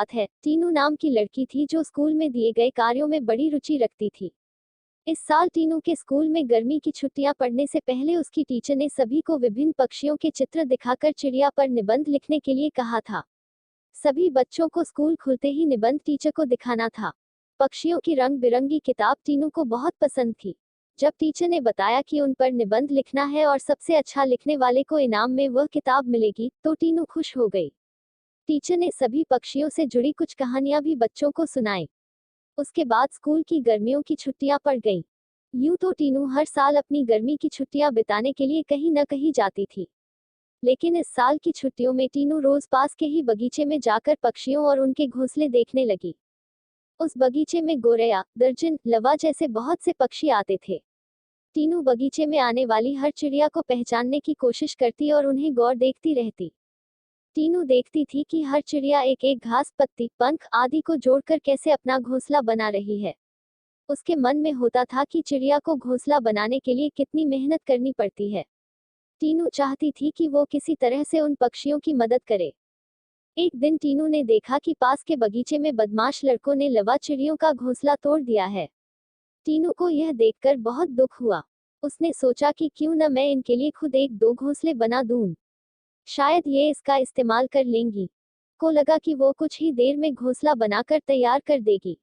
बात है, टीनू नाम की लड़की थी जो स्कूल में दिए गए कार्यों में बड़ी रुचि रखती थी। इस साल टीनू के स्कूल में गर्मी की छुट्टियां पड़ने से पहले उसकी टीचर ने सभी को विभिन्न पक्षियों के चित्र दिखाकर चिड़िया पर निबंध लिखने के लिए कहा था। सभी बच्चों को स्कूल खुलते ही निबंध टीचर को दिखाना था। पक्षियों की रंग बिरंगी किताब टीनू को बहुत पसंद थी। जब टीचर ने बताया कि उन पर निबंध लिखना है और सबसे अच्छा लिखने वाले को इनाम में वह किताब मिलेगी, तो टीनू खुश हो गई। टीचर ने सभी पक्षियों से जुड़ी कुछ कहानियां भी बच्चों को सुनाई। उसके बाद स्कूल की गर्मियों की छुट्टियां पड़ गईं। यूं तो टीनू हर साल अपनी गर्मी की छुट्टियां बिताने के लिए कहीं न कहीं जाती थी, लेकिन इस साल की छुट्टियों में टीनू रोज पास के ही बगीचे में जाकर पक्षियों और उनके घोंसले देखने लगी। उस बगीचे में गोरैया, दर्जन, लवा जैसे बहुत से पक्षी आते थे। टीनू बगीचे में आने वाली हर चिड़िया को पहचानने की कोशिश करती और उन्हें गौर देखती रहती। टीनू देखती थी कि हर चिड़िया एक एक घास, पत्ती, पंख आदि को जोड़कर कैसे अपना घोंसला बना रही है। उसके मन में होता था कि चिड़िया को घोंसला बनाने के लिए कितनी मेहनत करनी पड़ती है। टीनू चाहती थी कि वो किसी तरह से उन पक्षियों की मदद करे। एक दिन टीनू ने देखा कि पास के बगीचे में बदमाश लड़कों ने लवा चिड़ियों का घोंसला तोड़ दिया है। टीनू को यह देखकर बहुत दुख हुआ। उसने सोचा कि क्यों न मैं इनके लिए खुद एक दो घोंसले बना दूं। शायद ये इसका इस्तेमाल कर लेंगी। को लगा कि वो कुछ ही देर में घोंसला बनाकर तैयार कर देगी।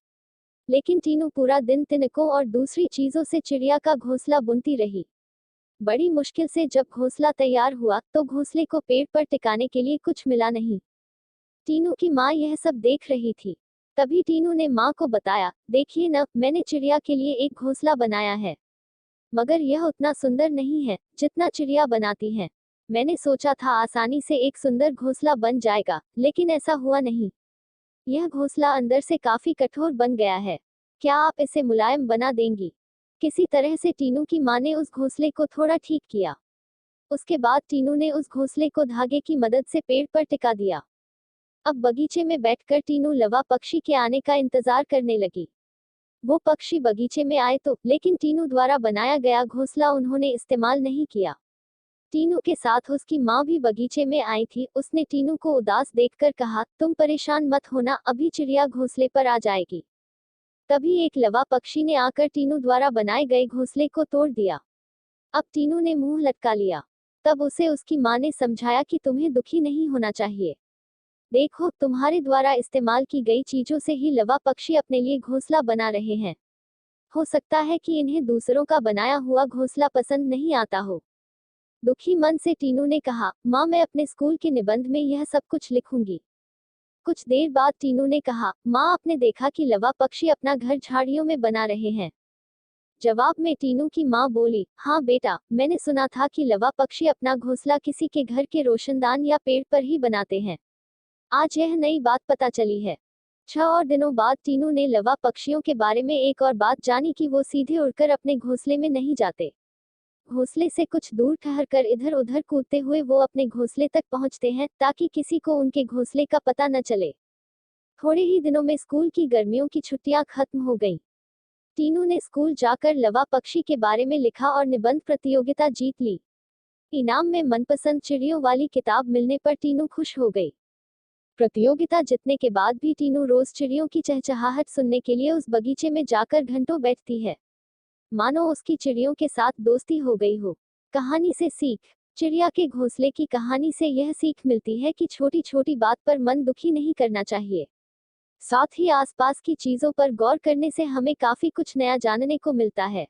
लेकिन टीनू पूरा दिन तिनकों और दूसरी चीजों से चिड़िया का घोंसला बुनती रही। बड़ी मुश्किल से जब घोंसला तैयार हुआ तो घोंसले को पेड़ पर टिकाने के लिए कुछ मिला नहीं। टीनू की माँ यह सब देख रही थी। तभी टीनू ने माँ को बताया, देखिए न, मैंने चिड़िया के लिए एक घोंसला बनाया है, मगर यह उतना सुंदर नहीं है जितना चिड़िया बनाती हैं। मैंने सोचा था आसानी से एक सुंदर घोंसला बन जाएगा, लेकिन ऐसा हुआ नहीं। यह घोंसला अंदर से काफी कठोर बन गया है। क्या आप इसे मुलायम बना देंगी? किसी तरह से टीनू की माँ ने उस घोंसले को थोड़ा ठीक किया। उसके बाद टीनू ने उस घोंसले को धागे की मदद से पेड़ पर टिका दिया। अब बगीचे में बैठकर टीनू लवा पक्षी के आने का इंतजार करने लगी। वो पक्षी बगीचे में आए तो, लेकिन टीनू द्वारा बनाया गया घोंसला उन्होंने इस्तेमाल नहीं किया। टीनू के साथ उसकी माँ भी बगीचे में आई थी। उसने टीनू को उदास देखकर कहा, तुम परेशान मत होना, अभी चिड़िया घोंसले पर आ जाएगी। तभी एक लवा पक्षी ने आकर टीनू द्वारा बनाए गए घोंसले को तोड़ दिया। अब टीनू ने मुंह लटका लिया। तब उसे उसकी माँ ने समझाया कि तुम्हें दुखी नहीं होना चाहिए। देखो, तुम्हारे द्वारा इस्तेमाल की गई चीजों से ही लवा पक्षी अपने लिए घोंसला बना रहे हैं। हो सकता है कि इन्हें दूसरों का बनाया हुआ घोंसला पसंद नहीं आता हो। दुखी मन से टीनू ने कहा, माँ, मैं अपने स्कूल के निबंध में यह सब कुछ लिखूंगी। कुछ देर बाद टीनू ने कहा, माँ, आपने देखा कि लवा पक्षी अपना घर झाड़ियों में बना रहे हैं? जवाब में टीनू की माँ बोली, हाँ बेटा, मैंने सुना था कि लवा पक्षी अपना घोंसला किसी के घर के रोशनदान या पेड़ पर ही बनाते हैं। आज यह नई बात पता चली है। 6 और दिनों बाद टीनू ने लवा पक्षियों के बारे में एक और बात जानी कि वो सीधे उड़कर अपने घोंसले में नहीं जाते। घोंसले से कुछ दूर ठहरकर इधर उधर कूदते हुए वो अपने घोंसले तक पहुंचते हैं, ताकि किसी को उनके घोंसले का पता न चले। थोड़े ही दिनों में स्कूल की गर्मियों की छुट्टियां खत्म हो गईं। टीनू ने स्कूल जाकर लवा पक्षी के बारे में लिखा और निबंध प्रतियोगिता जीत ली। इनाम में मनपसंद चिड़ियों वाली किताब मिलने पर टीनू खुश हो गई। प्रतियोगिता जीतने के बाद भी टीनू रोज चिड़ियों की चहचहाहट सुनने के लिए उस बगीचे में जाकर घंटों बैठती है, मानो उसकी चिड़ियों के साथ दोस्ती हो गई हो। कहानी से सीख। चिड़िया के घोंसले की कहानी से यह सीख मिलती है कि छोटी छोटी बात पर मन दुखी नहीं करना चाहिए। साथ ही आसपास की चीजों पर गौर करने से हमें काफी कुछ नया जानने को मिलता है।